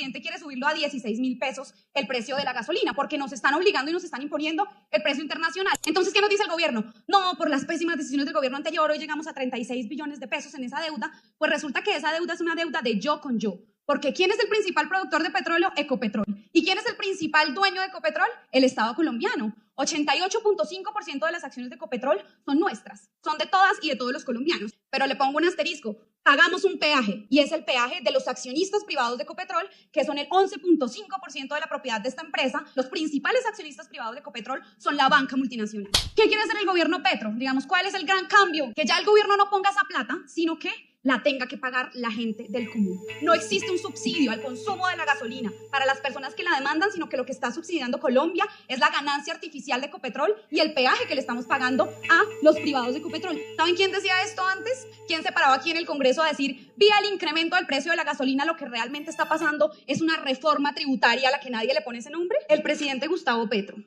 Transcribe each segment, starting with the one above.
presidente quiere subirlo a 16.000 pesos el precio de la gasolina, porque nos están obligando y nos están imponiendo el precio internacional. Entonces, ¿qué nos dice el gobierno? No, por las pésimas decisiones del gobierno anterior, hoy llegamos a 36 billones de pesos en esa deuda. Pues resulta que esa deuda es una deuda de yo con yo. Porque ¿quién es el principal productor de petróleo? Ecopetrol. ¿Y quién es el principal dueño de Ecopetrol? El Estado colombiano. 88.5% de las acciones de Ecopetrol son nuestras, son de todas y de todos los colombianos. Pero le pongo un asterisco, pagamos un peaje y es el peaje de los accionistas privados de Ecopetrol, que son el 11.5% de la propiedad de esta empresa. Los principales accionistas privados de Ecopetrol son la banca multinacional. ¿Qué quiere hacer el gobierno Petro? Digamos, ¿cuál es el gran cambio? Que ya el gobierno no ponga esa plata, sino que la tenga que pagar la gente del común. No existe un subsidio al consumo de la gasolina para las personas que la demandan, sino que lo que está subsidiando Colombia es la ganancia artificial de Ecopetrol y el peaje que le estamos pagando a los privados de Ecopetrol. ¿Saben quién decía esto antes? ¿Quién se paraba aquí en el Congreso a decir, vía el incremento del precio de la gasolina, lo que realmente está pasando es una reforma tributaria a la que nadie le pone ese nombre? El presidente Gustavo Petro.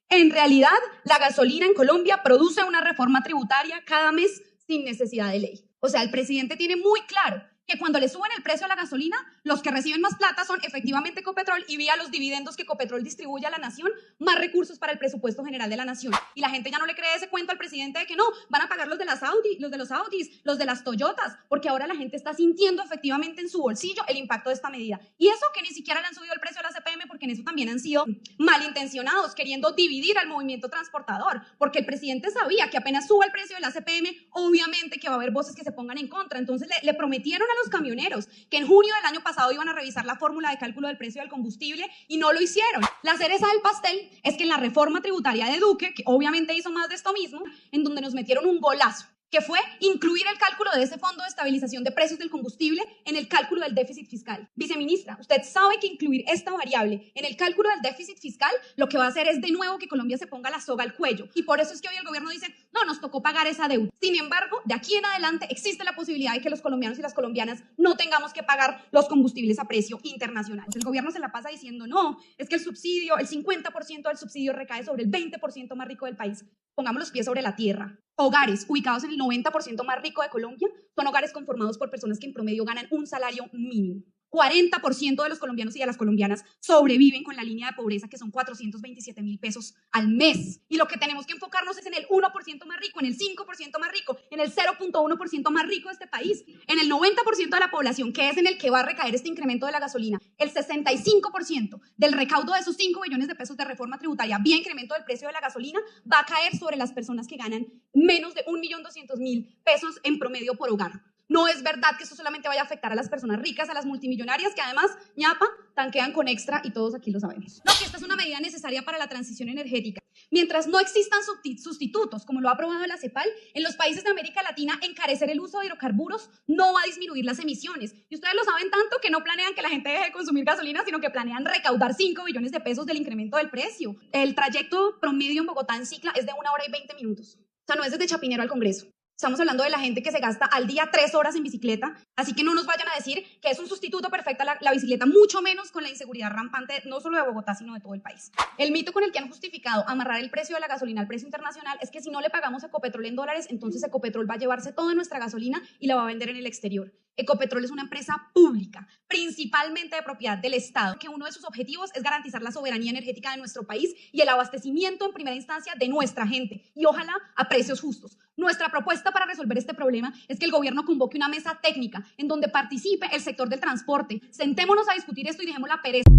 En realidad, la gasolina en Colombia produce una reforma tributaria cada mes sin necesidad de ley. O sea, el presidente tiene muy claro que cuando le suben el precio a la gasolina, los que reciben más plata son efectivamente Ecopetrol y vía los dividendos que Ecopetrol distribuye a la nación, más recursos para el presupuesto general de la nación. Y la gente ya no le cree ese cuento al presidente de que no, van a pagar los de los Audis, los de las Toyotas, porque ahora la gente está sintiendo efectivamente en su bolsillo el impacto de esta medida. Y eso que ni siquiera le han subido el precio a la CPM, porque en eso también han sido malintencionados, queriendo dividir al movimiento transportador, porque el presidente sabía que apenas suba el precio de la CPM, obviamente que va a haber voces que se pongan en contra. Entonces le prometieron a los camioneros que en junio del año pasado iban a revisar la fórmula de cálculo del precio del combustible y no lo hicieron. La cereza del pastel es que en la reforma tributaria de Duque, que obviamente hizo más de esto mismo, en donde nos metieron un golazo, que fue incluir el cálculo de ese fondo de estabilización de precios del combustible en el cálculo del déficit fiscal. Viceministra, usted sabe que incluir esta variable en el cálculo del déficit fiscal lo que va a hacer es de nuevo que Colombia se ponga la soga al cuello. Y por eso es que hoy el gobierno dice, no, nos tocó pagar esa deuda. Sin embargo, de aquí en adelante existe la posibilidad de que los colombianos y las colombianas no tengamos que pagar los combustibles a precio internacional. El gobierno se la pasa diciendo, no, es que el subsidio, el 50% del subsidio recae sobre el 20% más rico del país. Pongamos los pies sobre la tierra. Hogares ubicados en el 90% más rico de Colombia son hogares conformados por personas que en promedio ganan un salario mínimo. 40% de los colombianos y de las colombianas sobreviven con la línea de pobreza, que son 427.000 pesos al mes. Y lo que tenemos que enfocarnos es en el 1% más rico, en el 5% más rico, en el 0.1% más rico de este país, en el 90% de la población, que es en el que va a recaer este incremento de la gasolina. El 65% del recaudo de esos 5 billones de pesos de reforma tributaria vía incremento del precio de la gasolina va a caer sobre las personas que ganan menos de 1.200.000 pesos en promedio por hogar. No es verdad que esto solamente vaya a afectar a las personas ricas, a las multimillonarias, que además, ñapa, tanquean con extra y todos aquí lo sabemos. No, que esta es una medida necesaria para la transición energética. Mientras no existan sustitutos, como lo ha aprobado la CEPAL, en los países de América Latina, encarecer el uso de hidrocarburos no va a disminuir las emisiones. Y ustedes lo saben tanto que no planean que la gente deje de consumir gasolina, sino que planean recaudar 5 billones de pesos del incremento del precio. El trayecto promedio en Bogotá en cicla es de 1 hora y 20 minutos. O sea, no es desde Chapinero al Congreso. Estamos hablando de la gente que se gasta al día 3 horas en bicicleta, así que no nos vayan a decir que es un sustituto perfecto a la bicicleta, mucho menos con la inseguridad rampante, no solo de Bogotá, sino de todo el país. El mito con el que han justificado amarrar el precio de la gasolina al precio internacional es que si no le pagamos a Ecopetrol en dólares, entonces Ecopetrol va a llevarse toda nuestra gasolina y la va a vender en el exterior. Ecopetrol es una empresa pública, principalmente de propiedad del Estado, que uno de sus objetivos es garantizar la soberanía energética de nuestro país y el abastecimiento en primera instancia de nuestra gente, y ojalá a precios justos. Nuestra propuesta para resolver este problema es que el gobierno convoque una mesa técnica en donde participe el sector del transporte. Sentémonos a discutir esto y dejemos la pereza.